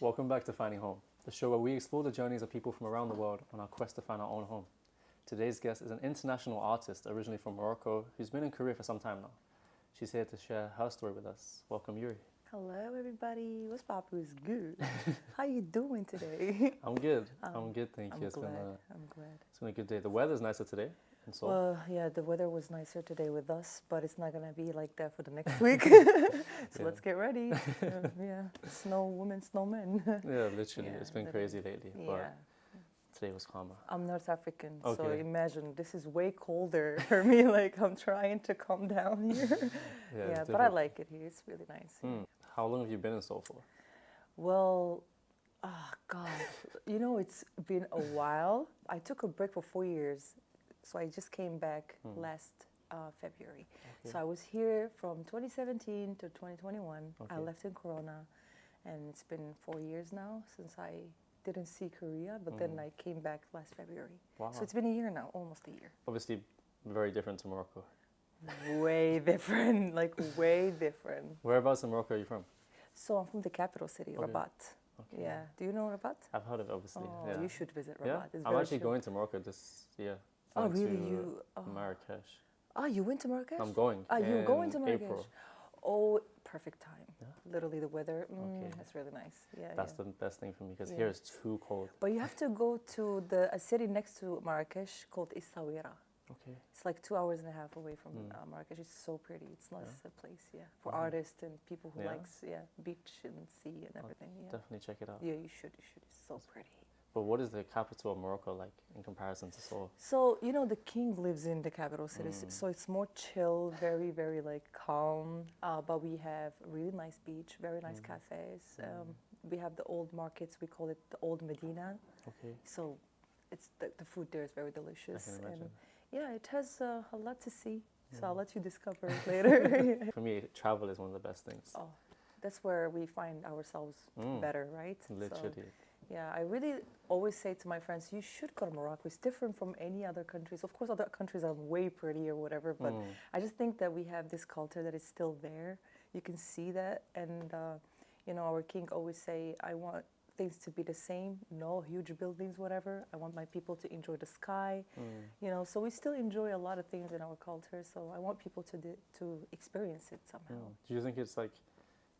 Welcome back to Finding Home, the show where we explore the journeys of people from around the world on our quest to find our own home. Today's guest is an international artist originally from Morocco who's been in Korea for some time now. She's here to share her story with us. Welcome, Yuri. Hello, everybody. What's poppin'? It's good. How you doing today? I'm good. I'm good, thank you. I'm glad. It's been a good day. The weather's nicer today in Seoul. Well, yeah, the weather was nicer today with us, but it's not gonna be like that for the next week. So let's get ready. Yeah, snow women, snowmen. Yeah, literally. Yeah, It's been crazy lately, but today was calmer. I'm North African, so Okay. imagine this is way colder for me. Like I'm trying to calm down here. Yeah, it's But I different. like it here. It's really nice. How long have you been in Seoul for? Well, oh God, it's been a while. I took a break for 4 years, so I just came back last February. Okay. So I was here from 2017 to 2021. I Okay. left in Corona, and it's been 4 years now since I didn't see Korea, but then I came back last February. Wow. So it's been a year now, almost a year. Obviously, very different to Morocco. Way different, like way different. Whereabouts in Morocco are you from? So I'm from the capital city, Okay. Rabat. Okay. Yeah. Do you know Rabat? I've heard of it, obviously. Oh, yeah. you should visit Yeah? Rabat. It's I'm very actually chill. going to Morocco this year. Oh, Going really? to Marrakesh. You went to Marrakesh? I'm going. You're going to in Marrakesh? April. Oh, perfect time. Yeah? Literally, the weather. Okay. That's really nice. Yeah, That's yeah. the best thing for me because Yeah. here it's too cold. But you have to go to a city next to Marrakesh called Essaouira. Okay. It's like 2.5 hours away from Marrakesh. It's so pretty. It's nice a place, for Wow. artists and people who Yeah? likes beach and sea and everything. Yeah. Definitely check it out. Yeah, you should. You should. It's so pretty. But what is the capital of Morocco like in comparison to Seoul? So, the king lives in the capital city, so it's more chill, very, very like calm. But we have a really nice beach, very nice cafes. We have the old markets, we call it the old Medina. Okay. So it's the food there is very delicious. I can imagine. And yeah, it has a lot to see. So I'll let you discover it later. For me, travel is one of the best things. Oh, that's where we find ourselves better, right? Literally. So, yeah, I really always say to my friends, you should go to Morocco. It's different from any other countries. Of course, other countries are way pretty or whatever, but I just think that we have this culture that is still there. You can see that. And, our king always say, I want things to be the same, no huge buildings, whatever. I want my people to enjoy the sky, so we still enjoy a lot of things in our culture. So I want people to experience it somehow. Do you think it's like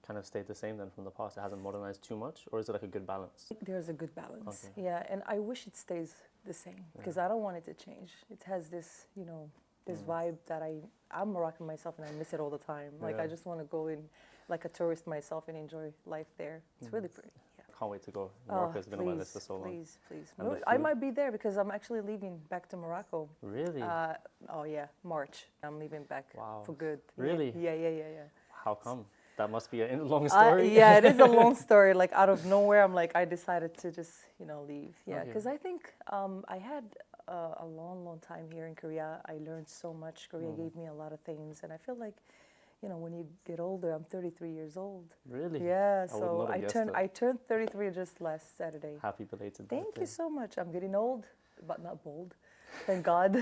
kind of stayed the same then from the past? It hasn't modernized too much, or is it like a good balance? There's a good balance, Okay. yeah, and I wish it stays the same because I don't want it to change. It has this, this vibe that I'm Moroccan myself and I miss it all the time. Like Yeah. I just want to go in like a tourist myself and enjoy life there. It's really pretty. Yeah. Can't wait to go. Morocco's been on my list for so long. Please. And the I food? might be there because I'm actually leaving back to Morocco. Really? Oh yeah, March. I'm leaving back Wow. for good. Really? Yeah. How come? That must be a long story. Yeah, it is a long story. Like out of nowhere, I decided to just, leave. Yeah, Okay. because I think I had a long time here in Korea. I learned so much. Korea gave me a lot of things, and I feel like, when you get older, I'm 33 years old. Really? Yeah, I would so not have guessed that. I turned 33 just last Saturday. Happy belated Thank birthday. you so much. I'm getting old, but not bold. Thank God.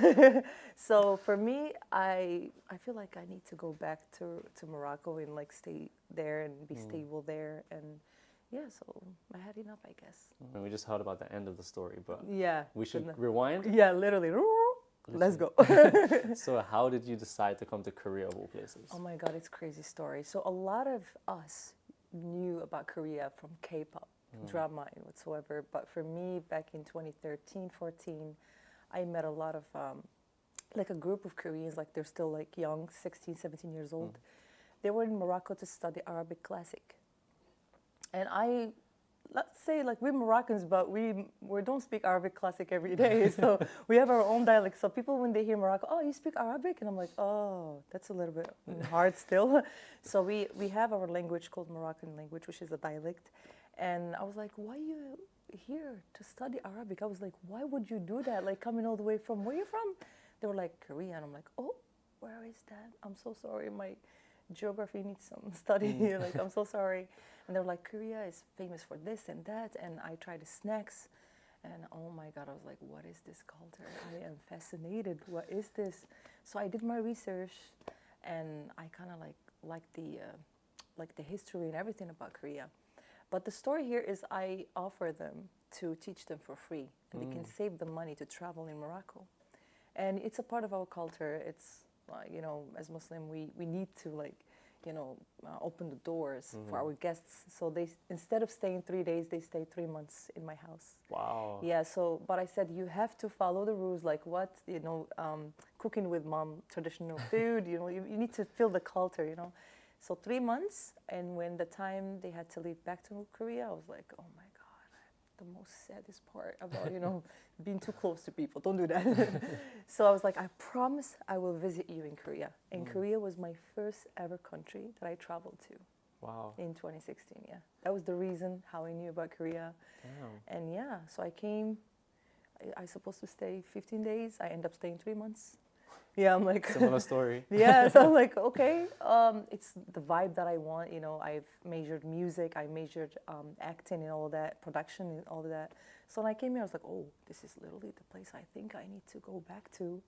So for me, I feel like I need to go back to Morocco and like stay there and be stable there. And yeah, so I had enough, I guess. And we just heard about the end of the story, but Yeah. we should rewind. Yeah, literally. Let's go. So how did you decide to come to Korea of all places? Oh my God, it's a crazy story. So a lot of us knew about Korea from K-pop, drama and whatsoever. But for me, back in 2013, 14, I met a lot of, like a group of Koreans, like they're still like young, 16, 17 years old. They were in Morocco to study Arabic classic. And let's say like we're Moroccans, but we don't speak Arabic classic every day. So we have our own dialect. So people, when they hear Morocco, oh, you speak Arabic? And I'm like, oh, that's a little bit hard still. So we have our language called Moroccan language, which is a dialect. And I was like, why are you here to study Arabic? I was like, why would you do that? Like coming all the way from, where are you from? They were like, Korea. And I'm like, oh, where is that? I'm so sorry. My geography needs some study. Like, I'm so sorry. And they were like, Korea is famous for this and that. And I tried the snacks. And oh my God, I was like, what is this culture? I am fascinated. What is this? So I did my research and I kind of like the history and everything about Korea. But the story here is I offer them to teach them for free, and they can save the money to travel in Morocco. And it's a part of our culture. It's, as Muslim, we need to open the doors for our guests. So they, instead of staying 3 days, they stay 3 months in my house. Wow. Yeah. So, but I said you have to follow the rules, like cooking with mom, traditional food. You need to feel the culture. So 3 months, and when the time they had to leave back to Korea, I was like, oh my God, the most saddest part about being too close to people. Don't do that. So I was like, I promise I will visit you in Korea. And Korea was my first ever country that I traveled to. Wow. In 2016, yeah. That was the reason how I knew about Korea. Damn. And yeah, so I came. I was supposed to stay 15 days. I ended up staying 3 months. Yeah, I'm like Similar story. Yeah, so I'm like, okay, it's the vibe that I want. I've measured music, I measured acting and all of that, production and all of that. So when I came here, I was like, oh, this is literally the place I think I need to go back to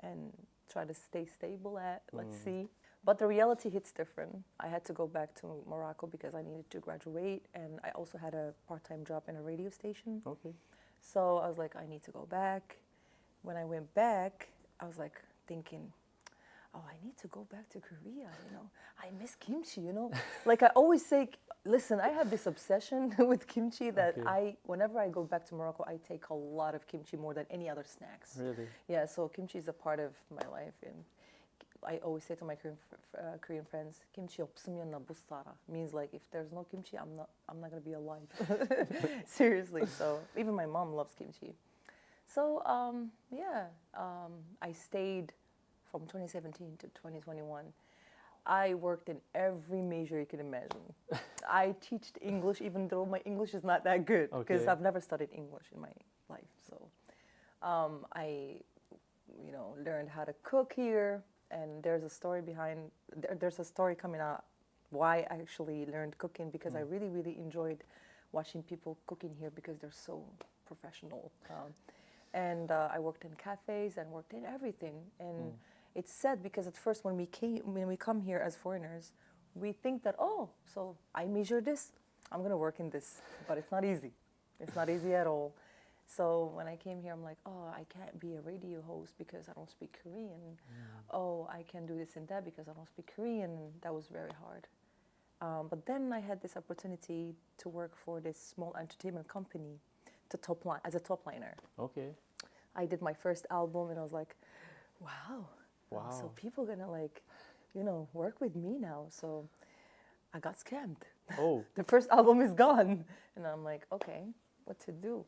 and try to stay stable at. Let's see. But the reality hits different. I had to go back to Morocco because I needed to graduate, and I also had a part-time job in a radio station. Okay. So I was like, I need to go back. When I went back, I was like thinking, oh, I need to go back to Korea, I miss kimchi, Like I always say, listen, I have this obsession with kimchi that whenever I go back to Morocco, I take a lot of kimchi more than any other snacks. Really? Yeah, so kimchi is a part of my life. And I always say to my Korean friends, kimchi 없으면 나 못 살아. Means like, if there's no kimchi, I'm not going to be alive. Seriously. So even my mom loves kimchi. So I stayed from 2017 to 2021. I worked in every major you can imagine. I teach English, even though my English is not that good, because I've never studied English in my life. So I, learned how to cook here, and there's a story coming out why I actually learned cooking, because I really, really enjoyed watching people cooking here because they're so professional. And I worked in cafes and worked in everything. And it's sad because at first when we come here as foreigners, we think that, oh, so I measure this, I'm going to work in this. But it's not easy. It's not easy at all. So when I came here, I'm like, oh, I can't be a radio host because I don't speak Korean. Oh, I can't do this and that because I don't speak Korean. That was very hard. But then I had this opportunity to work for this small entertainment company as a top liner. Okay. I did my first album, and I was like, wow. So people are gonna work with me now. So I got scammed. Oh. The first album is gone. And I'm like, okay, what to do?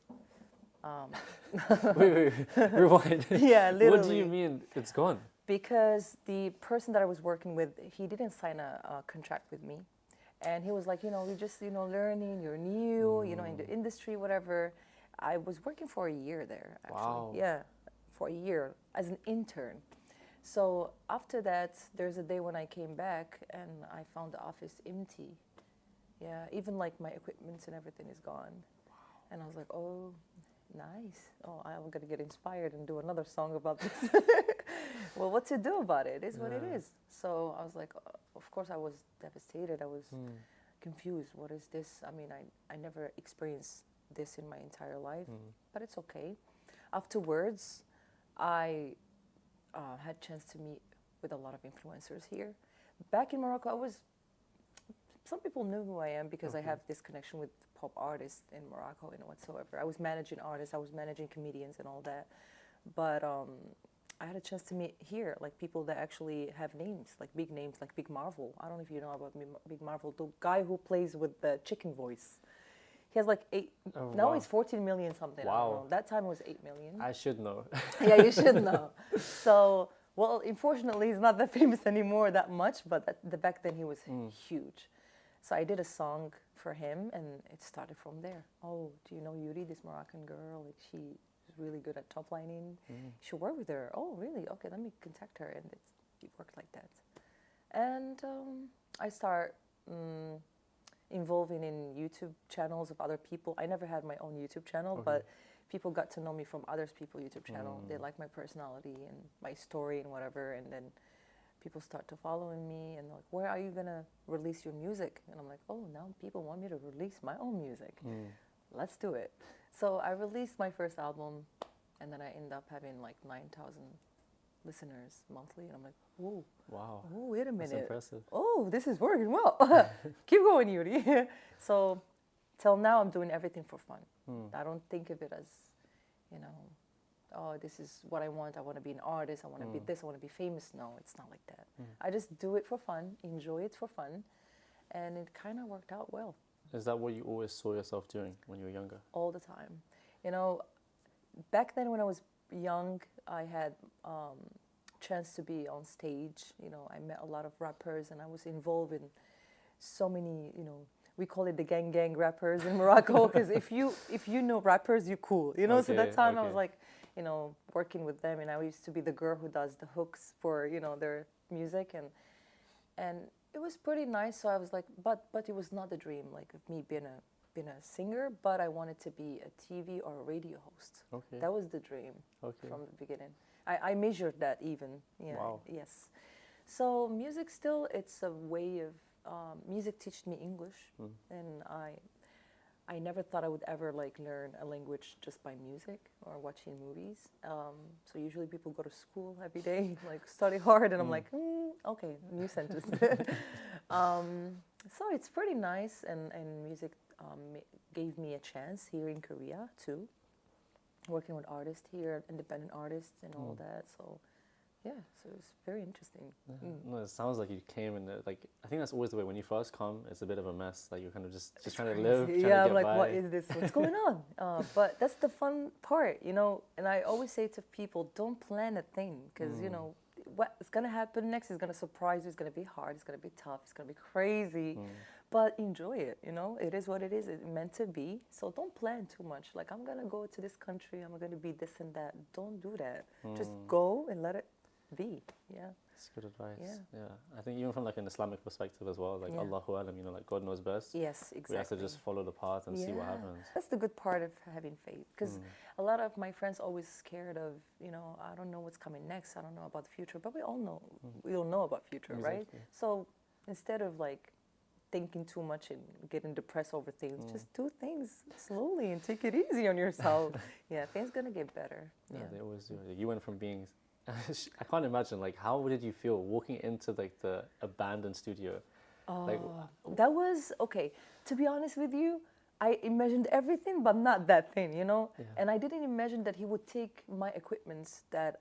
Wait, rewind. Yeah, literally. What do you mean it's gone? Because the person that I was working with, he didn't sign a contract with me. And he was like, you're just, learning, you're new, in the industry, whatever. I was working for a year there, actually. Wow. Yeah, for a year as an intern. So after that, there's a day when I came back and I found the office empty. Yeah, even like my equipment and everything is gone. Wow. And I was like, oh, nice. Oh, I'm going to get inspired and do another song about this. Well, what to do about it is what it is. So I was like, of course I was devastated. I was confused. What is this? I mean, I never experienced this in my entire life, but it's okay. Afterwards, I had a chance to meet with a lot of influencers here. Back in Morocco, some people knew who I am because I have this connection with pop artists in Morocco and whatsoever. I was managing artists, I was managing comedians and all that. But I had a chance to meet here, like people that actually have names, like Big Marvel. I don't know if you know about Big Marvel, the guy who plays with the chicken voice. He has like 8, now he's 14 million something. Wow. I don't know. That time it was 8 million. I should know. Yeah, you should know. So, well, unfortunately, he's not that famous anymore that much, but back then he was huge. So I did a song for him, and it started from there. Oh, do you know Yuri, this Moroccan girl? Like, she's really good at top lining. You should work with her. Oh, really? Okay, let me contact her. And it worked like that. And I start involving in YouTube channels of other people. I never had my own YouTube channel, but people got to know me from other people's YouTube channel. They like my personality and my story and whatever. And then people start to following me and they're like, where are you gonna release your music? And I'm like, oh, now people want me to release my own music. Let's do it. So I released my first album, and then I end up having like 9,000 listeners monthly, and I'm like, oh, Wow. oh, wait a minute. That's impressive. Oh, this is working well. Keep going, Yuri. So till now, I'm doing everything for fun. I don't think of it as, you know, oh, this is what I want. I want to be an artist. I want to be this. I want to be famous. No, it's not like that. I just do it for fun, enjoy it for fun, and it kind of worked out well. Is that what you always saw yourself doing when you were younger? All the time. You know, back then when I was young, I had chance to be on stage. You know, I met a lot of rappers, and I was involved in so many, you know, we call it the gang rappers in Morocco, because if you know rappers, you're cool. You know, Okay, so that time I was like, you know, working with them, and I used to be the girl who does the hooks for, you know, their music, and it was pretty nice. So I was like, but it was not the dream, like of me being a singer, but I wanted to be a TV or a radio host. Okay. That was the dream from the beginning. I measured that even. Yeah. Wow. Yes. So music still, it's a way of, music taught me English, and I never thought I would ever like learn a language just by music or watching movies. So usually people go to school every day, like study hard, and I'm like, okay, new sentence. So it's pretty nice, and music gave me a chance here in Korea too, working with artists here, independent artists and all that. So yeah, so it's very interesting. No, it sounds like you came in like, I think that's always the way. When you first come, it's a bit of a mess. Like you're kind of just trying to live, trying to I'm get like, by. what is this? What's going on? But that's the fun part, you know. And I always say to people, don't plan a thing, because you know what's gonna happen next is gonna surprise you. It's gonna be hard. It's gonna be tough. It's gonna be crazy. But enjoy it, you know. It is what it is. It's meant to be. So don't plan too much. Like, I'm gonna go to this country. I'm gonna be this and that. Don't do that. Just go and let it be. Yeah. That's good advice. Yeah. I think even from like an Islamic perspective as well, like Allahu Alam, you know, like God knows best. Yes, exactly. We have to just follow the path and see what happens. That's the good part of having faith, because a lot of my friends always scared of, you know, I don't know what's coming next. I don't know about the future, but we all know, we all know about future, right? So instead of like thinking too much and getting depressed over things, just do things slowly and take it easy on yourself. Yeah, things gonna get better. Yeah, they always do. You went from being, I can't imagine, like, how did you feel walking into like the abandoned studio? Like, that was, okay, to be honest with you, I imagined everything, but not that thing, you know? And I didn't imagine that he would take my equipments, that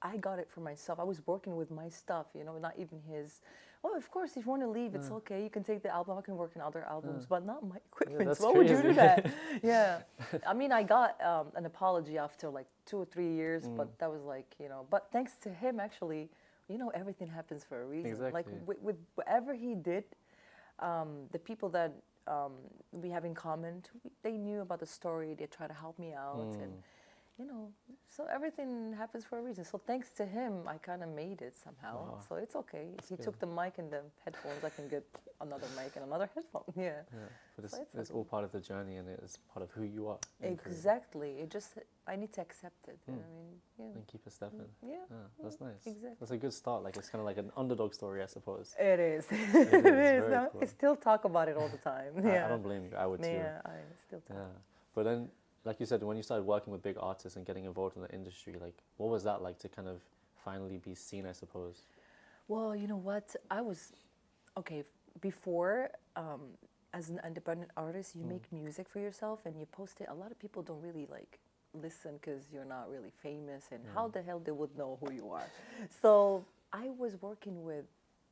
I got it for myself. I was working with my stuff, you know, not even his. Oh, of course, if you want to leave, it's okay. You can take the album. I can work on other albums, but not my equipment. Why would you do that? Yeah. I mean, I got an apology after like 2 or 3 years, but that was like, you know, but thanks to him, actually, you know, everything happens for a reason. Exactly. Like with whatever he did, the people that we have in common, they knew about the story. They tried to help me out, and you know, so everything happens for a reason. So thanks to him, I kind of made it somehow. Wow. So it's okay. He took the mic and the headphones. I can get another mic and another headphone. Yeah. But so it's all part of the journey, and it's part of who you are. Exactly. It just, I need to accept it. You know what I mean? Yeah. And keep it stepping. Yeah. That's nice. Exactly. That's a good start. Like, it's kind of like an underdog story, I suppose. It is. It is. No, cool. I still talk about it all the time. I don't blame you. I would too. Yeah, I still talk. Yeah. But then, like you said, when you started working with big artists and getting involved in the industry, like, what was that like to kind of finally be seen, I suppose? Well, you know what? I was, okay, before, as an independent artist, you make music for yourself and you post it. A lot of people don't really like listen because you're not really famous, and how the hell they would know who you are? So I was working with,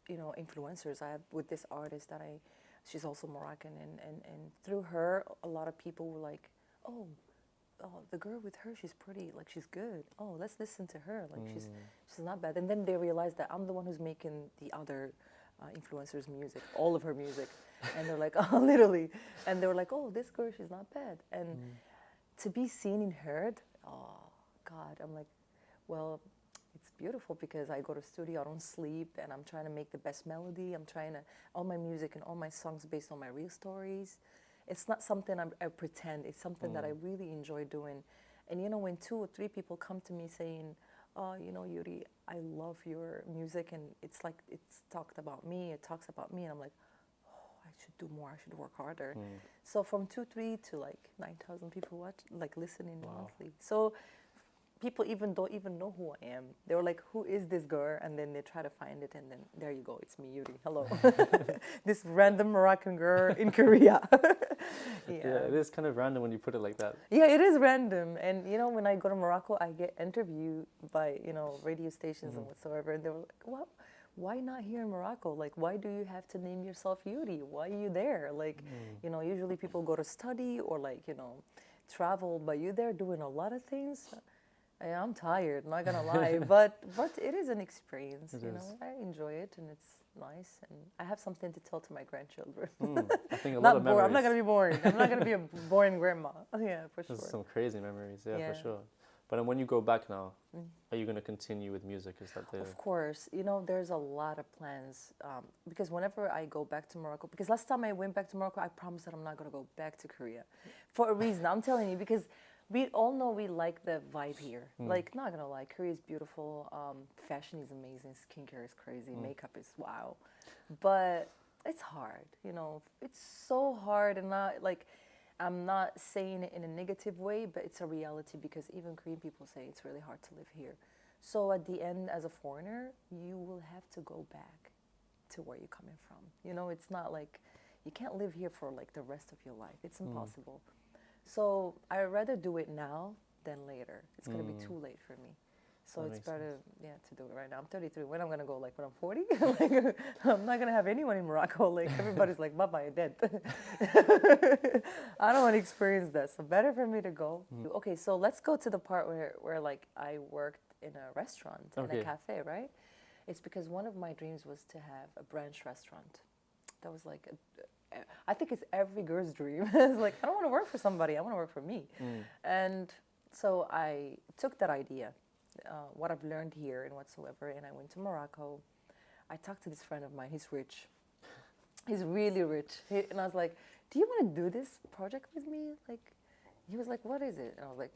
you know, influencers. I have with this artist that she's also Moroccan, and through her, a lot of people were like, oh, the girl with her, she's pretty, like she's good. Oh, let's listen to her, like she's not bad. And then they realized that I'm the one who's making the other influencers' music, all of her music, and they're like, oh, literally, and they were like, oh, this girl, she's not bad. And to be seen and heard, oh God, I'm like, well, it's beautiful because I go to studio, I don't sleep, and I'm trying to make the best melody. I'm trying to, all my music and all my songs based on my real stories. It's not something I pretend. It's something that I really enjoy doing. And you know, when 2 or 3 people come to me saying, you know, Yuri, I love your music, and it's like it's talked about me. It talks about me, and I'm like, oh, I should do more. I should work harder. So from 2-3 to like 9,000 people watch, like listening monthly. So people even don't even know who I am. They were like, "Who is this girl?" And then they try to find it, and then there you go, it's me, Yuri. Hello, this random Moroccan girl in Korea. Yeah, it is kind of random when you put it like that. Yeah, it is random. And you know, when I go to Morocco, I get interviewed by, you know, radio stations and whatsoever, and they were like, "What? Why not here in Morocco? Like, why do you have to name yourself Yuri? Why are you there? Like, you know, usually people go to study or like, you know, travel, but you're there doing a lot of things." Yeah, I'm tired, not gonna lie, but it is an experience. It you is. know, I enjoy it, and it's nice, and I have something to tell to my grandchildren. I think a lot Not of bored. memories. I'm not gonna be boring. I'm not gonna be a boring grandma. Yeah, for sure. There's some crazy memories, yeah, Yeah. for sure. But then when you go back now, are you going to continue with music? Is that the... Of course, you know, there's a lot of plans because whenever I go back to Morocco, because last time I went back to Morocco, I promised that I'm not gonna go back to Korea, for a reason. I'm telling you, because we all know we like the vibe here. Like, not gonna lie, Korea is beautiful. Fashion is amazing. Skincare is crazy. Makeup is wow. But it's hard, you know. It's so hard, and not like, I'm not saying it in a negative way, but it's a reality because even Korean people say it's really hard to live here. So at the end, as a foreigner, you will have to go back to where you're coming from. You know, it's not like you can't live here for like the rest of your life. It's impossible. So I'd rather do it now than later. It's gonna be too late for me. So That it's makes better, to do it right now. I'm 33. When I'm gonna go, like when I'm 40? Like, I'm not gonna have anyone in Morocco. Like everybody's like, "Baba, you're dead." I don't want to experience that. So better for me to go. Okay, so let's go to the part where like I worked in a restaurant, in a cafe, right? It's because one of my dreams was to have a brunch restaurant. That was like I think it's every girl's dream. It's like, I don't want to work for somebody. I want to work for me. And so I took that idea, what I've learned here and whatsoever, and I went to Morocco. I talked to this friend of mine. He's rich. He's really rich. And I was like, "Do you want to do this project with me?" Like, he was like, "What is it?" And I was like,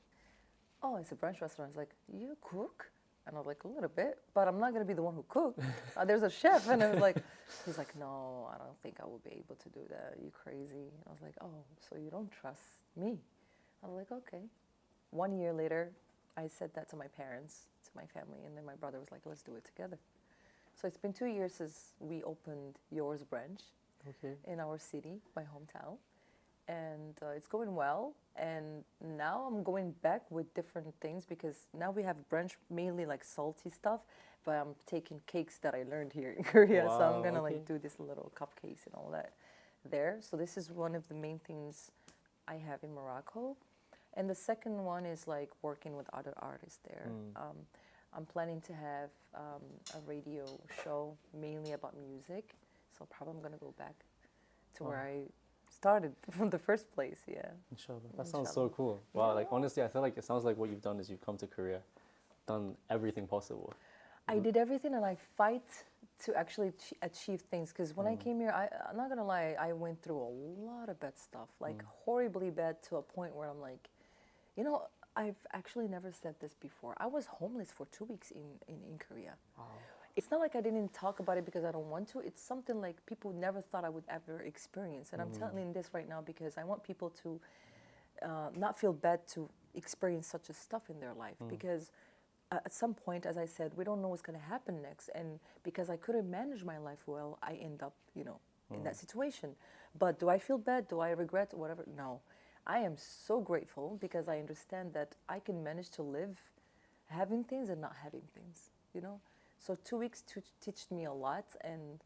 "Oh, it's a brunch restaurant." He's like, "You cook?" And I was like, "A little bit, but I'm not going to be the one who cooked. There's a chef." And I was like, he's like, "No, I don't think I will be able to do that. Are you crazy?" And I was like, "Oh, so you don't trust me?" I was like, "Okay." 1 year later, I said that to my parents, to my family, and then my brother was like, "Let's do it together." So it's been 2 years since we opened Yours branch in our city, my hometown. And it's going well. And now I'm going back with different things because now we have brunch, mainly like salty stuff, but I'm taking cakes that I learned here in Korea. So I'm gonna like do this little cupcakes and all that there. So this is one of the main things I have in Morocco. And the second one is like working with other artists there. I'm planning to have a radio show mainly about music. So probably I'm gonna go back to where I started from the first place. Inshallah. That sounds so cool. Wow, like honestly, I feel like it sounds like what you've done is you've come to Korea, done everything possible. I did everything, and I fight to actually achieve things. Because when I came here, I'm not gonna lie, I went through a lot of bad stuff, like horribly bad, to a point where I'm like, you know, I've actually never said this before. I was homeless for 2 weeks in Korea. Wow. It's not like I didn't talk about it because I don't want to. It's something like people never thought I would ever experience. And I'm telling this right now because I want people to not feel bad to experience such a stuff in their life. Because at some point, as I said, we don't know what's going to happen next. And because I couldn't manage my life well, I end up, you know, in that situation. But do I feel bad? Do I regret? Whatever? No. I am so grateful because I understand that I can manage to live having things and not having things, you know? So 2 weeks teach me a lot, and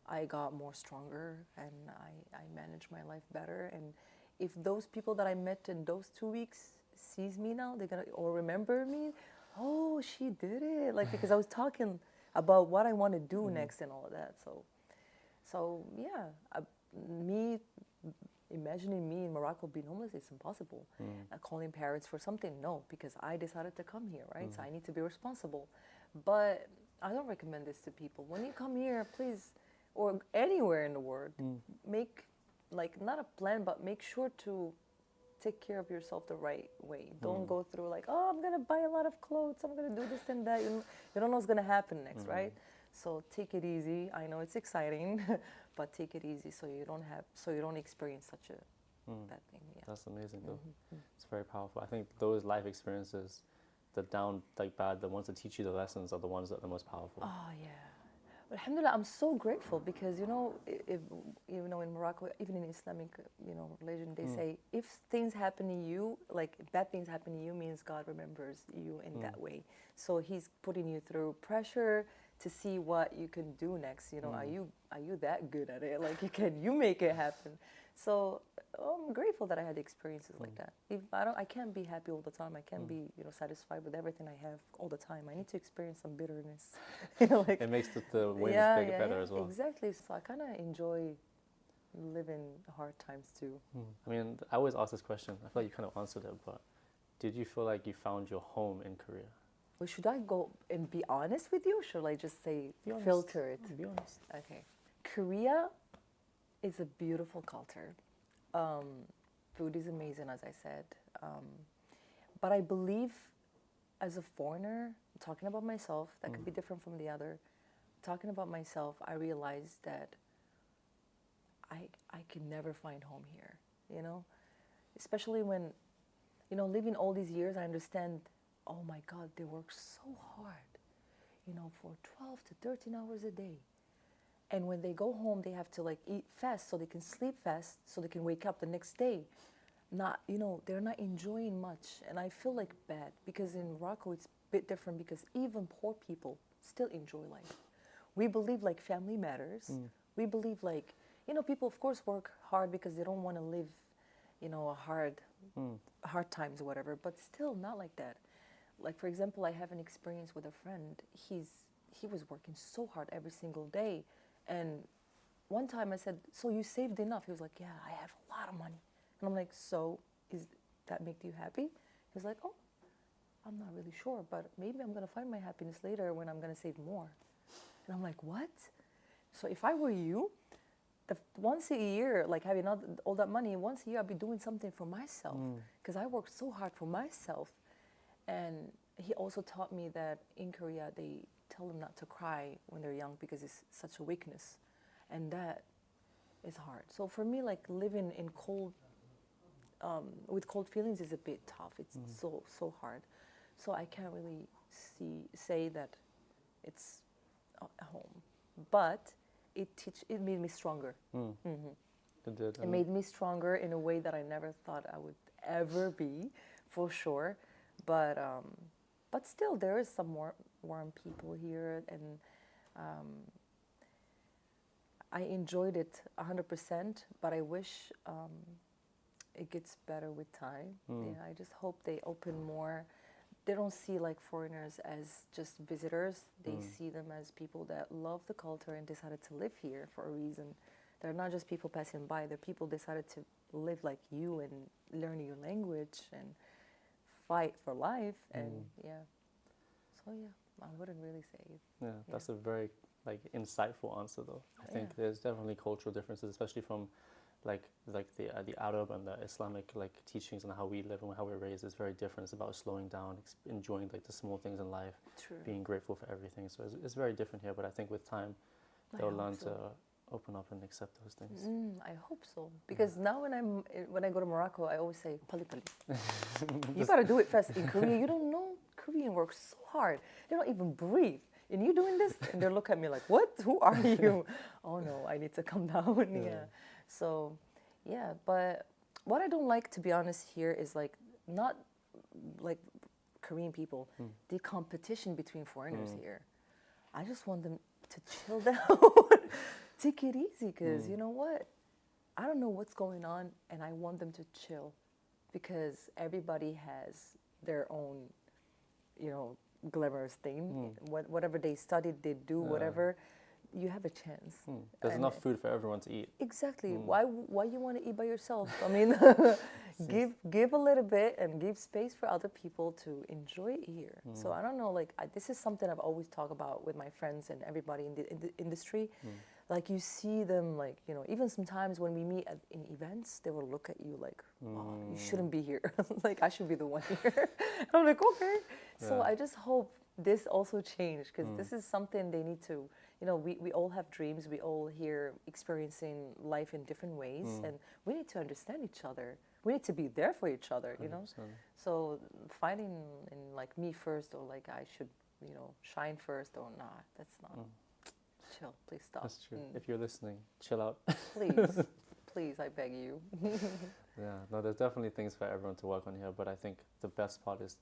I got more stronger, and I managed my life better. And if those people that I met in those 2 weeks sees me now, they're gonna, or remember me, "Oh, she did it." Like, because I was talking about what I want to do next and all of that. So yeah, me imagining me in Morocco being homeless, it's impossible. Calling parents for something, no, because I decided to come here, right? So I need to be responsible. But I don't recommend this to people. When you come here, please, or anywhere in the world, make, like, not a plan, but make sure to take care of yourself the right way. Don't go through like, oh, I'm gonna buy a lot of clothes, I'm gonna do this and that. You don't know what's gonna happen next, right? So take it easy. I know it's exciting, but take it easy so you don't experience such a bad thing. Yeah. That's amazing, though. It's very powerful. I think those life experiences, the down, like bad, the ones that teach you the lessons are the ones that are the most powerful. Oh yeah. But alhamdulillah, I'm so grateful because if in Morocco, even in Islamic religion, they say if things happen to you, like bad things happen to you, means God remembers you in that way. So He's putting you through pressure to see what you can do next. Are you that good at it? Like you make it happen. So I'm grateful that I had experiences like that. If I can't be happy all the time. I can't be satisfied with everything I have all the time. I need to experience some bitterness. Like it makes the wins better as well. Exactly. So I kind of enjoy living hard times too. I mean, I always ask this question. I feel like you kind of answered it, but did you feel like you found your home in Korea? Well, should I go and be honest with you, or should I just say filter it? Be honest. Okay. Korea is a beautiful culture. Food is amazing, as I said. But I believe as a foreigner, talking about myself, that could be different from the other. Talking about myself, I realized that I could never find home here, Especially when, living all these years, I understand, oh my God, they work so hard, for 12 to 13 hours a day. And when they go home, they have to like eat fast so they can sleep fast so they can wake up the next day. They're not enjoying much. And I feel like bad because in Morocco, it's a bit different because even poor people still enjoy life. We believe like family matters. We believe like, people of course work hard because they don't want to live, hard times or whatever, but still not like that. Like for example, I have an experience with a friend. He was working so hard every single day. And one time I said, so you saved enough? He was like, yeah, I have a lot of money. And I'm like, so is that make you happy? He was like, oh, I'm not really sure, but maybe I'm going to find my happiness later when I'm going to save more. And I'm like, what? So if I were you, once a year, like having all that money, once a year I'd be doing something for myself because I worked so hard for myself. And he also taught me that in Korea, they tell them not to cry when they're young because it's such a weakness, and that is hard. So for me, like living in cold, with cold feelings is a bit tough. It's so hard. So I can't really say that it's a home, but it made me stronger. It did. It made me stronger in a way that I never thought I would ever be, for sure. But still, there is some more warm people here, and I enjoyed it 100%. But I wish it gets better with time. Yeah, I just hope they open more. They don't see like foreigners as just visitors. They see them as people that love the culture and decided to live here for a reason. They're not just people passing by. They're people decided to live like you and learn your language and fight for life. And so I wouldn't really say. Yeah, that's a very insightful answer though. I think there's definitely cultural differences, especially from like the Arab and the Islamic teachings and how we live and how we're raised is very different. It's about slowing down, enjoying the small things in life, being grateful for everything. So it's very different here. But I think with time, they'll learn to open up and accept those things. I hope so, because now when I go to Morocco, I always say pali pali. You gotta do it fast. In Korea, you don't know. Korean work so hard. They don't even breathe. And you doing this? And they look at me like, what? Who are you? Oh no, I need to come down. So, but what I don't like, to be honest, here is not like Korean people, the competition between foreigners here. I just want them to chill down, take it easy, because you know what? I don't know what's going on, and I want them to chill, because everybody has their own, glamorous thing. Whatever they studied, they do whatever. You have a chance. There's enough food for everyone to eat. Exactly. Why you want to eat by yourself? I mean, give a little bit and give space for other people to enjoy it here. So I don't know. This is something I've always talked about with my friends and everybody in the industry. like you see them, like, you know, even sometimes when we meet in events, they will look at you like, wow, you shouldn't be here. Like, I should be the one here. And I'm like, okay. So Yeah. I just hope this also changed, because this is something they need to, you know, we all have dreams. We all here experiencing life in different ways, and we need to understand each other. We need to be there for each other, you know? 100%. So fighting in like me first, or like I should, you know, shine first, or nah, that's not. Chill, please stop. That's true. If you're listening, chill out. Please, please, I beg you. Yeah, no, there's definitely things for everyone to work on here, but I think the best part is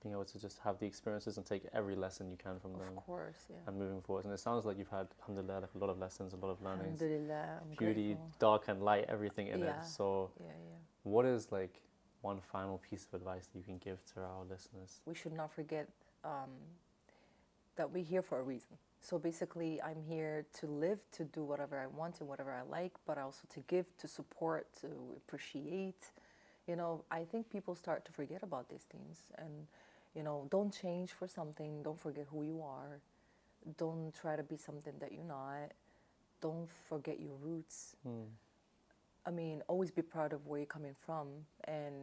being able to just have the experiences and take every lesson you can from them Of course, yeah. and moving forward. And it sounds like you've had, alhamdulillah, like a lot of lessons, a lot of learnings, Alhamdulillah, I'm beauty, grateful. dark and light, everything in it. Yeah. So Yeah, yeah. what is like one final piece of advice that you can give to our listeners? We should not forget that we're here for a reason. So basically, I'm here to live, to do whatever I want and whatever I like, but also to give, to support, to appreciate. You know, I think people start to forget about these things. And, you know, don't change for something. Don't forget who you are. Don't try to be something that you're not. Don't forget your roots. I mean, always be proud of where you're coming from. And,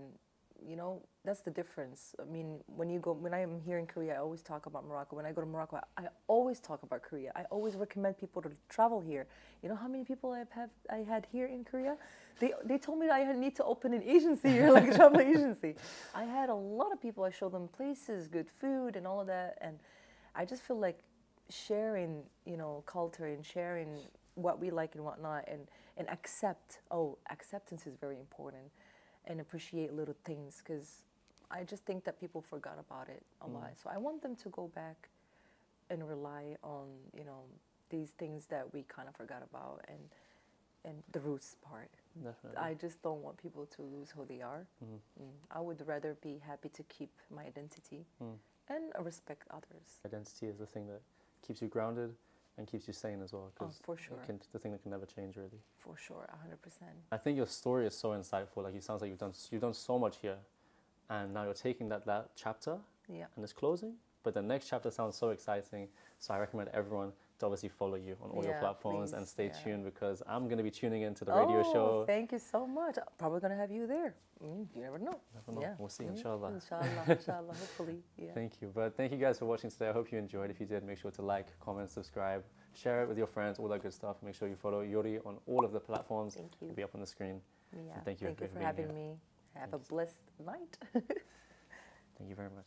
you know, that's the difference. I mean, when I am here in Korea, I always talk about Morocco. When I go to Morocco, I always talk about Korea. I always recommend people to travel here. You know how many people I had here in Korea? They told me that I need to open an agency here, like a travel agency. I had a lot of people. I showed them places, good food, and all of that. And I just feel like sharing, you know, culture and sharing what we like and whatnot, and acceptance is very important. And appreciate little things, because I just think that people forgot about it a lot. So I want them to go back and rely on, you know, these things that we kind of forgot about, and the roots part. Definitely. I just don't want people to lose who they are. I would rather be happy to keep my identity and respect others. Identity is the thing that keeps you grounded and keeps you sane as well. Oh, 'Cause for sure. the thing that can never change, really. For sure, 100%. I think your story is so insightful. Like, it sounds like you've done so much here, and now you're taking that chapter Yeah. and it's closing. But the next chapter sounds so exciting. So I recommend everyone to obviously follow you on all your Yeah, platforms and please, stay yeah. tuned, because I'm going to be tuning into the radio show. Thank you so much. Probably going to have you there. You never know. Never know. Yeah. We'll see, inshallah. Inshallah, inshallah, hopefully. Yeah. Thank you. But thank you guys for watching today. I hope you enjoyed. If you did, make sure to like, comment, subscribe, share it with your friends, all that good stuff. Make sure you follow Yuri on all of the platforms. Thank you. It'll be up on the screen. Yeah. And thank you for for being having here. me. Have Thanks. a blessed night. Thank you very much.